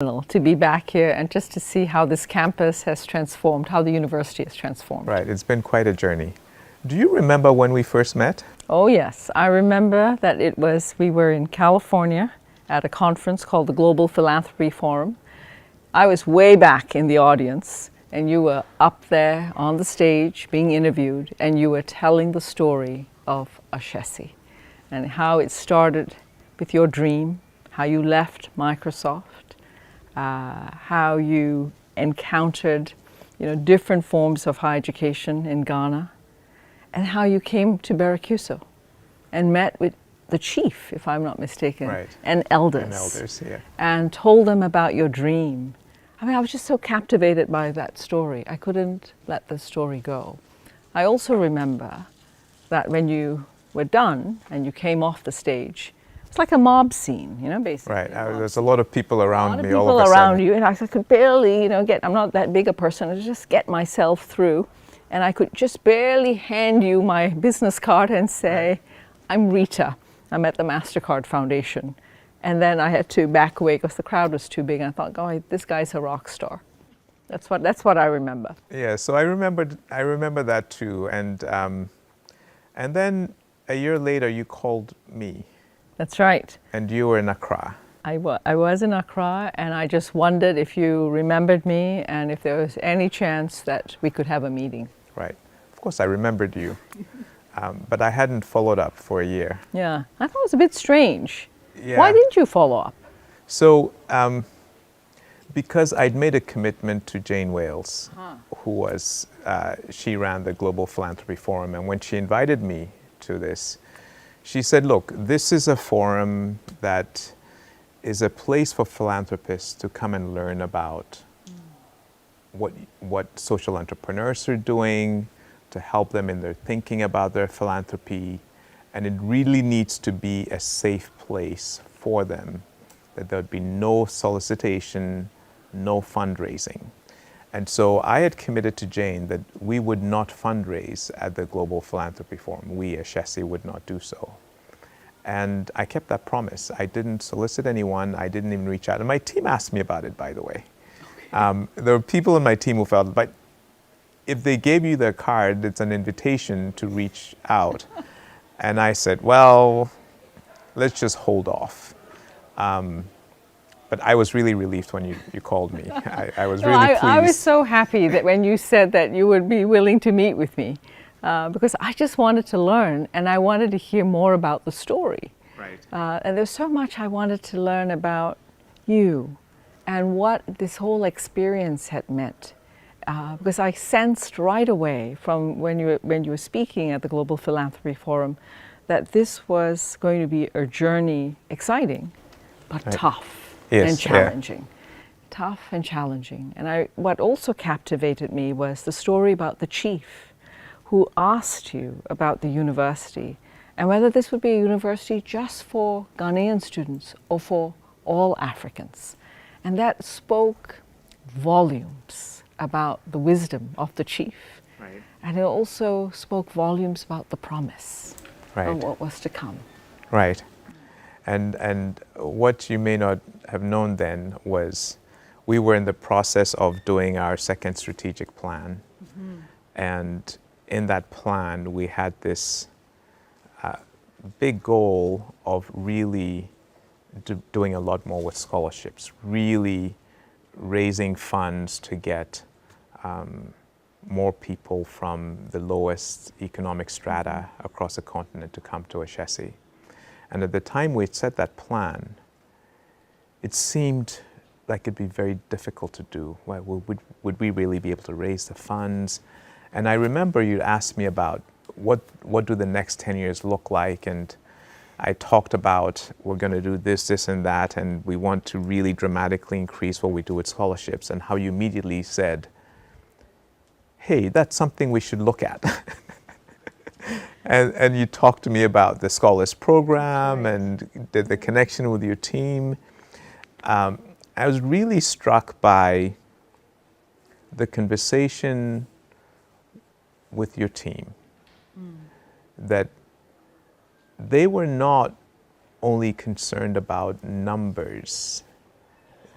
To be back here and just to see how this campus has transformed, how the university has transformed. Right, it's been quite a journey. Do you remember when we first met? Oh yes, I remember that we were in California at a conference called the Global Philanthropy Forum. I was way back in the audience and you were up there on the stage being interviewed and you were telling the story of Ashesi and how it started with your dream, how you left Microsoft, how you encountered different forms of higher education in Ghana, and how you came to Baracuso and met with the chief, if I'm not mistaken, right, and elders. And elders, yeah. And told them about your dream. I mean, I was just so captivated by that story. I couldn't let the story go. I also remember that when you were done and you came off the stage, it's like a mob scene, basically. Right, there's a lot of people around me all of a sudden. A lot of people around you, and I could barely, I'm not that big a person, I just get myself through. And I could just barely hand you my business card and say, right, I'm Reeta. I'm at the MasterCard Foundation. And then I had to back away because the crowd was too big. And I thought, oh, this guy's a rock star. That's what I remember. Yeah, so I remember that too. And then a year later, you called me. That's right. And you were in Accra. I was in Accra, and I just wondered if you remembered me and if there was any chance that we could have a meeting. Right. Of course, I remembered you, but I hadn't followed up for a year. Yeah, I thought it was a bit strange. Yeah. Why didn't you follow up? So, because I'd made a commitment to Jane Wales, who was, she ran the Global Philanthropy Forum, and when she invited me to this, she said, look, this is a forum that is a place for philanthropists to come and learn about what social entrepreneurs are doing, to help them in their thinking about their philanthropy, and it really needs to be a safe place for them, that there would be no solicitation, no fundraising. And so I had committed to Jane that we would not fundraise at the Global Philanthropy Forum. We, as Shesi, would not do so. And I kept that promise. I didn't solicit anyone. I didn't even reach out. And my team asked me about it, by the way. There were people in my team who felt, but if they gave you their card, it's an invitation to reach out. And I said, well, let's just hold off. But I was really relieved when you called me. I was really pleased. I was so happy that when you said that you would be willing to meet with me, because I just wanted to learn and I wanted to hear more about the story. Right. And there's so much I wanted to learn about you and what this whole experience had meant. Because I sensed right away from when you were speaking at the Global Philanthropy Forum that this was going to be a journey, exciting, but right, tough. Yes, and challenging. Yeah. Tough and challenging. And what also captivated me was the story about the chief who asked you about the university and whether this would be a university just for Ghanaian students or for all Africans. And that spoke volumes about the wisdom of the chief. Right. And it also spoke volumes about the promise, right, of what was to come. Right. And what you may not have known then was we were in the process of doing our second strategic plan. Mm-hmm. And in that plan, we had this big goal of really doing a lot more with scholarships, really raising funds to get more people from the lowest economic strata across the continent to come to Ashesi. And at the time we set that plan, it seemed like it'd be very difficult to do. Well, would we really be able to raise the funds? And I remember you asked me about what do the next 10 years look like, and I talked about we're going to do this, and that, and we want to really dramatically increase what we do with scholarships, and how you immediately said, hey, that's something we should look at. And you talked to me about the Scholars Program and the connection with your team. I was really struck by the conversation with your team, that they were not only concerned about numbers,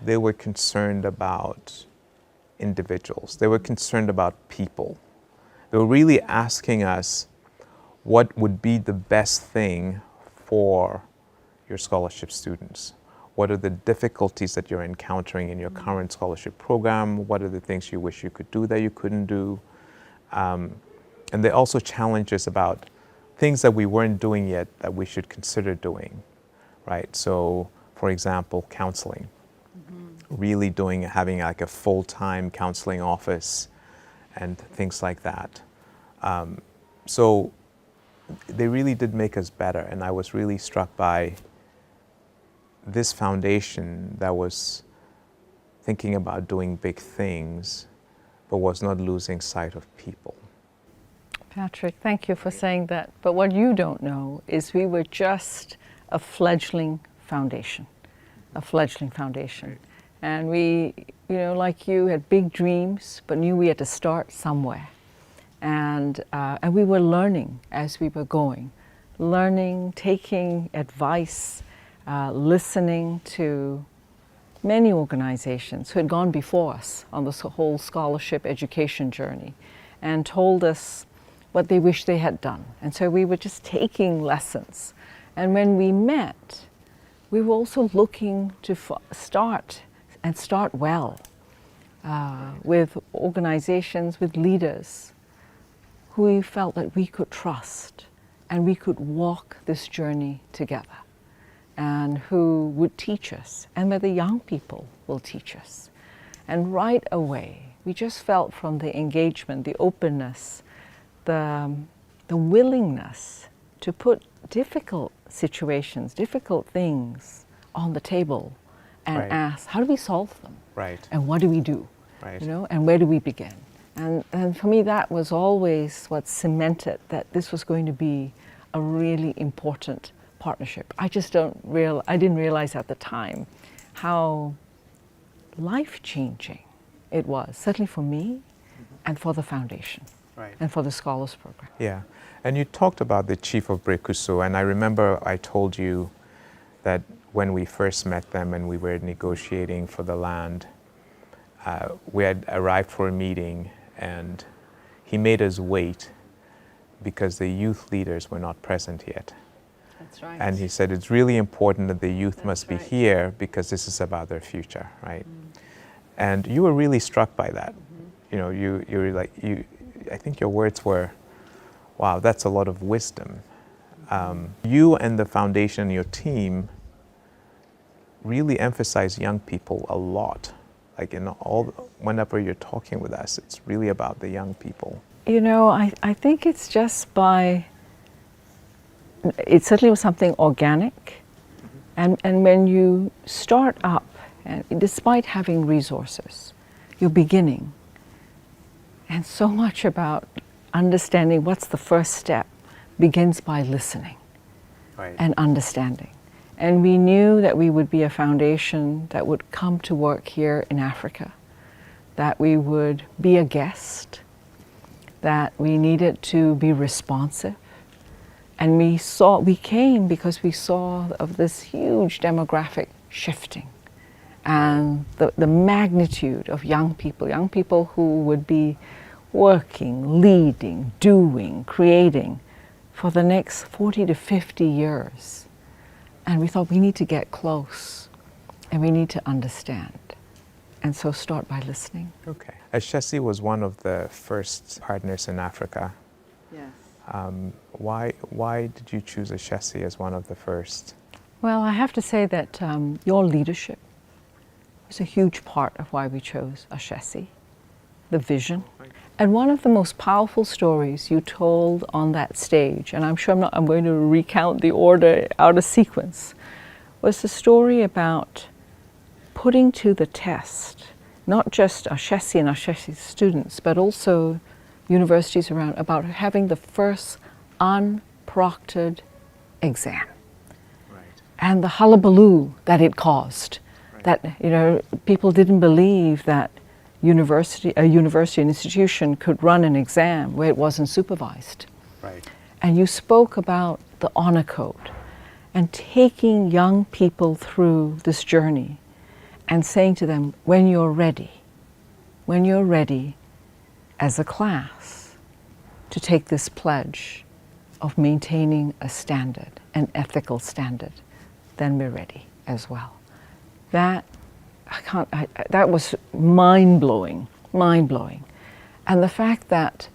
they were concerned about individuals. They were concerned about people. They were really asking us what would be the best thing for your scholarship students. What are the difficulties that you're encountering in your current scholarship program? What are the things you wish you could do that you couldn't do? And they also challenged us about things that we weren't doing yet that we should consider doing, right? So, for example, counseling. Really having like a full-time counseling office and things like that. So they really did make us better, and I was really struck by this foundation that was thinking about doing big things, but was not losing sight of people. Patrick, thank you for saying that. But what you don't know is we were just a fledgling foundation, And we, like you, had big dreams, but knew we had to start somewhere. And we were learning as we were going, taking advice, listening to many organizations who had gone before us on this whole scholarship education journey and told us what they wished they had done. And so we were just taking lessons. And when we met, we were also looking to start well with organizations, with leaders who we felt that we could trust and we could walk this journey together, and who would teach us, and where the young people will teach us. And right away, we just felt from the engagement, the openness, the willingness to put difficult situations, difficult things on the table and ask, how do we solve them? Right. And what do we do? Right. And where do we begin? And for me, that was always what cemented that this was going to be a really important partnership. I didn't realize at the time how life-changing it was, certainly for me and for the foundation. Right. And for the Scholars Program. Yeah, and you talked about the chief of Brekuso, and I remember I told you that when we first met them and we were negotiating for the land, we had arrived for a meeting and he made us wait because the youth leaders were not present yet. That's right. And he said it's really important that the youth must be here because this is about their future, right? And you were really struck by that. You were like, I think your words were, wow, that's a lot of wisdom. You and the foundation, your team, really emphasize young people a lot. Like whenever you're talking with us, it's really about the young people. I think it's just it certainly was something organic. And when you start up, and despite having resources, you're beginning. And so much about understanding what's the first step begins by listening and understanding. And we knew that we would be a foundation that would come to work here in Africa, that we would be a guest, that we needed to be responsive. And we came because we saw of this huge demographic shifting and the magnitude of young people who would be working, leading, doing, creating for the next 40 to 50 years. And we thought we need to get close and we need to understand. And so start by listening. Okay. Ashesi was one of the first partners in Africa. Yes. Why did you choose Ashesi as one of the first? Well, I have to say that your leadership was a huge part of why we chose Ashesi, the vision. And one of the most powerful stories you told on that stage, and I'm sure I'm going to recount the order out of sequence, was the story about putting to the test, not just Ashesi and Ashesi's students, but also universities around, about having the first unproctored exam. Right. And the hullabaloo that it caused, that people didn't believe that a university, an institution could run an exam where it wasn't supervised. Right. And you spoke about the honor code and taking young people through this journey and saying to them, when you're ready as a class to take this pledge of maintaining a standard, an ethical standard, then we're ready as well. That was mind-blowing. And the fact that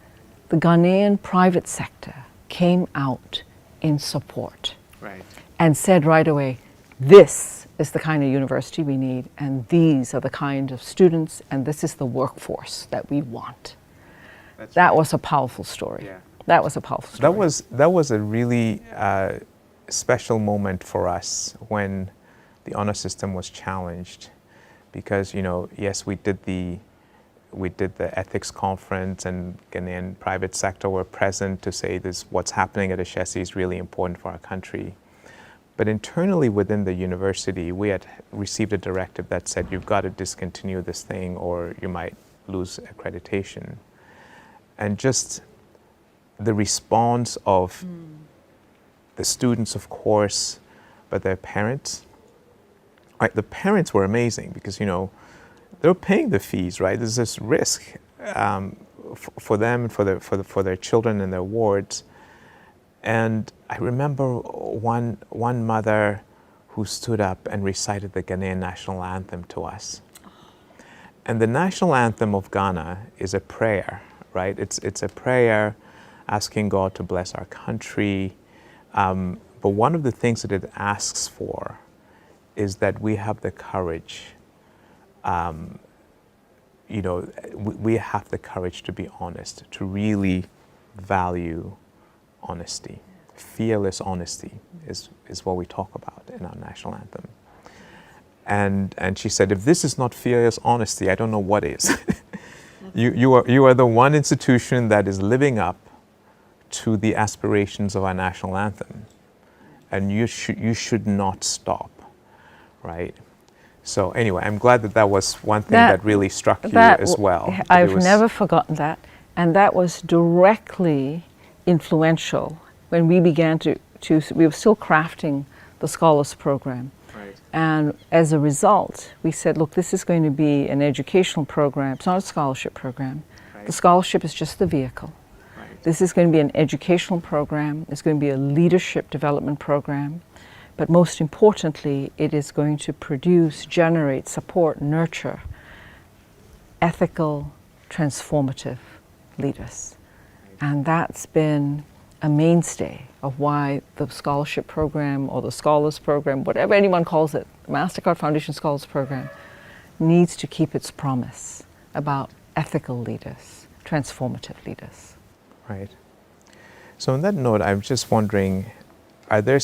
the Ghanaian private sector came out in support, Right. and said right away, this is the kind of university we need, and these are the kind of students, and this is the workforce that we want. That was a powerful story. Yeah. That was a powerful story. That was a really special moment for us when the honor system was challenged, because yes, we did the ethics conference, and Ghanaian private sector were present to say this, what's happening at Ashesi is really important for our country. But internally within the university, we had received a directive that said, you've got to discontinue this thing or you might lose accreditation. And just the response of the students, of course, but their parents. Right, the parents were amazing because, they were paying the fees, right? There's this risk for them and for their children and their wards. And I remember one mother who stood up and recited the Ghanaian national anthem to us. And the national anthem of Ghana is a prayer, right? It's a prayer asking God to bless our country. But one of the things that it asks for is that we have the courage, we have the courage to be honest, to really value honesty. Fearless honesty is what we talk about in our national anthem. And she said, if this is not fearless honesty, I don't know what is. You are the one institution that is living up to the aspirations of our national anthem. And you should not stop, right? So anyway, I'm glad that was one thing that really struck you as well. I've never forgotten that. And that was directly influential when we began to we were still crafting the Scholars Program. Right. And as a result, we said, look, this is going to be an educational program. It's not a scholarship program. Right. The scholarship is just the vehicle. Right. This is going to be an educational program. It's going to be a leadership development program. But most importantly, it is going to produce, generate, support, nurture ethical, transformative leaders. And that's been a mainstay of why the scholarship program or the Scholars Program, whatever anyone calls it, the MasterCard Foundation Scholars Program, needs to keep its promise about ethical leaders, transformative leaders. Right. So on that note, I'm just wondering, are there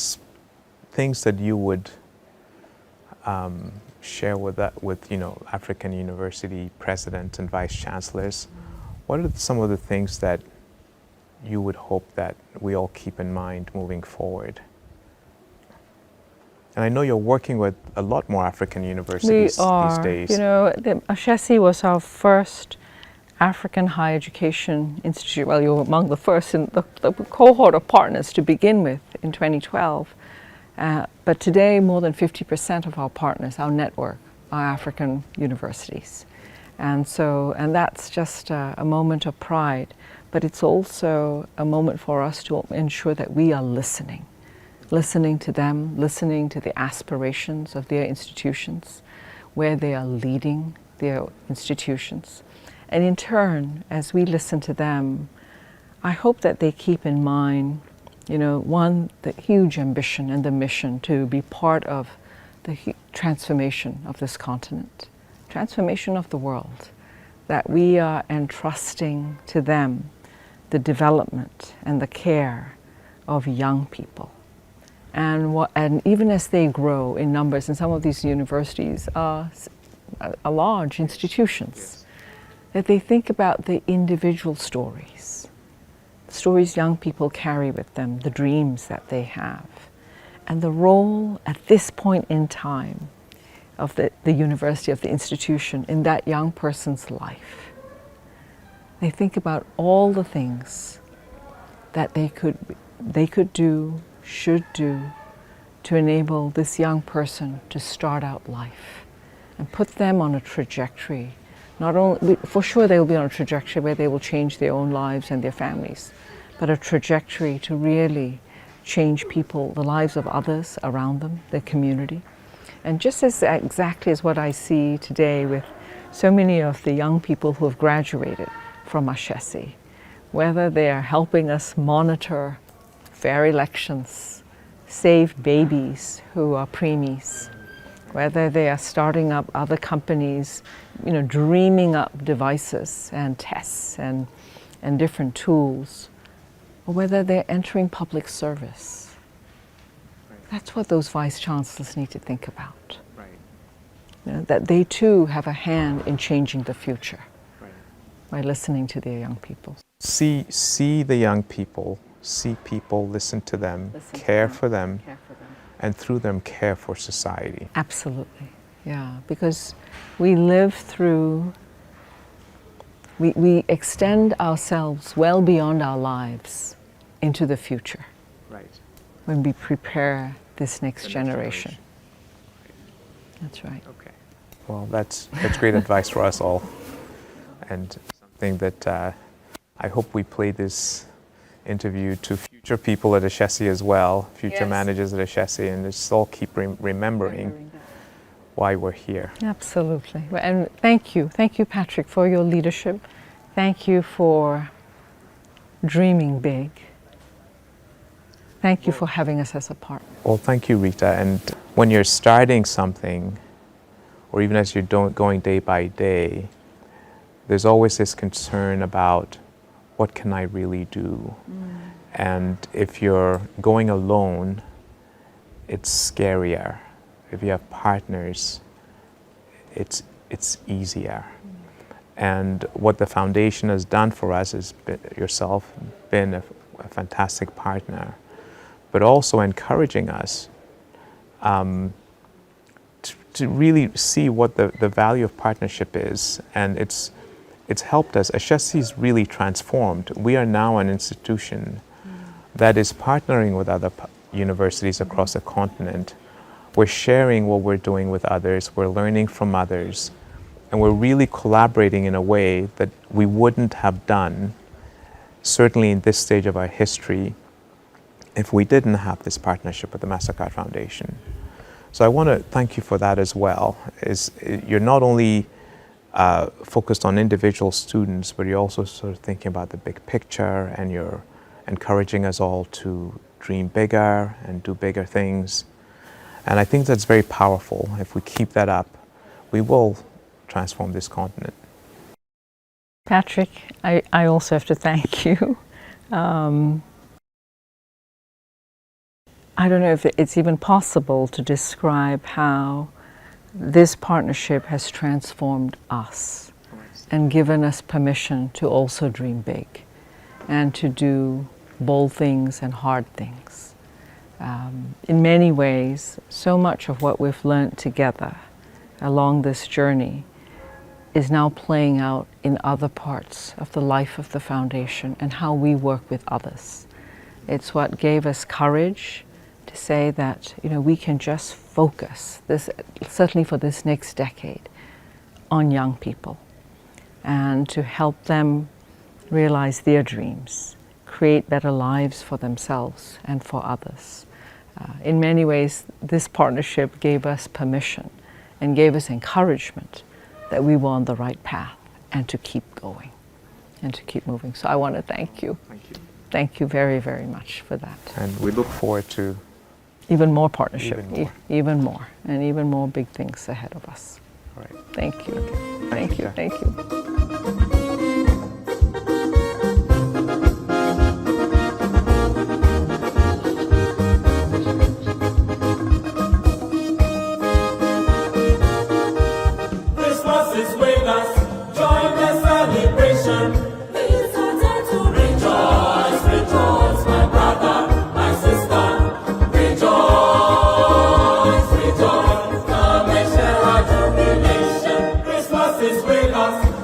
things that you would share with African university presidents and vice chancellors? What are some of the things that you would hope that we all keep in mind moving forward? And I know you're working with a lot more African universities these days. Ashesi was our first African higher education institute. Well, you were among the first in the cohort of partners to begin with in 2012. But today, more than 50% of our partners, our network, are African universities. And that's just a moment of pride. But it's also a moment for us to ensure that we are listening to them, listening to the aspirations of their institutions, where they are leading their institutions. And in turn, as we listen to them, I hope that they keep in mind, one, the huge ambition and the mission to be part of the transformation of this continent, transformation of the world, that we are entrusting to them the development and the care of young people. And even as they grow in numbers, and some of these universities are large institutions, that they think about the individual stories young people carry with them, the dreams that they have, and the role at this point in time of the university, of the institution, in that young person's life. They think about all the things that they could do, should do, to enable this young person to start out life and put them on a trajectory. Not only, for sure they will be on a trajectory where they will change their own lives and their families, but a trajectory to really change people, the lives of others around them, their community. And just as exactly as what I see today with so many of the young people who have graduated from Ashesi, whether they are helping us monitor fair elections, save babies who are preemies, whether they are starting up other companies, dreaming up devices and tests and different tools, or whether they're entering public service. That's what those vice chancellors need to think about. That they too have a hand in changing the future by listening to their young people. See the young people, see people, listen to them, care for them, and through them care for society. Absolutely, yeah, because we live through, we extend ourselves well beyond our lives into the future. Right. When we prepare this next generation. That's right. Okay. Well, that's great advice for us all, and something that I hope we play this interview to future people at Ashesi as well, future managers at Ashesi, and just all keep remembering why we're here. Absolutely. And thank you, Patrick, for your leadership. Thank you for dreaming big. Thank you for having us as a partner. Well, thank you, Reeta. And when you're starting something, or even as you're going day by day, there's always this concern about what can I really do? And if you're going alone, it's scarier. If you have partners, it's easier. And what the foundation has done for us is yourself been a fantastic partner, but also encouraging us to really see what the value of partnership is. And it's helped us. Ashesi's really transformed. We are now an institution that is partnering with other universities across the continent. We're sharing what we're doing with others. We're learning from others. And we're really collaborating in a way that we wouldn't have done, certainly in this stage of our history, if we didn't have this partnership with the MasterCard Foundation. So I want to thank you for that as well. You're not only focused on individual students, but you're also sort of thinking about the big picture, and you're encouraging us all to dream bigger and do bigger things. And I think that's very powerful. If we keep that up, we will transform this continent. Patrick, I also have to thank you. I don't know if it's even possible to describe how this partnership has transformed us and given us permission to also dream big and to do bold things and hard things. In many ways, so much of what we've learned together along this journey is now playing out in other parts of the life of the foundation and how we work with others. It's what gave us courage to say that we can just focus, certainly for this next decade, on young people and to help them realize their dreams, create better lives for themselves and for others. In many ways, this partnership gave us permission and gave us encouragement that we were on the right path and to keep going and to keep moving. So I want to thank you. Thank you. Thank you very, very much for that. And we look forward to even more partnership, even more. And even more big things ahead of us. All right. Thank you. Okay. Thank you. Thank you. Christmas is with us, join the celebration. It's a time to rejoice, rejoice, my brother, my sister. Rejoice, rejoice, come and share our jubilation. Christmas is with us.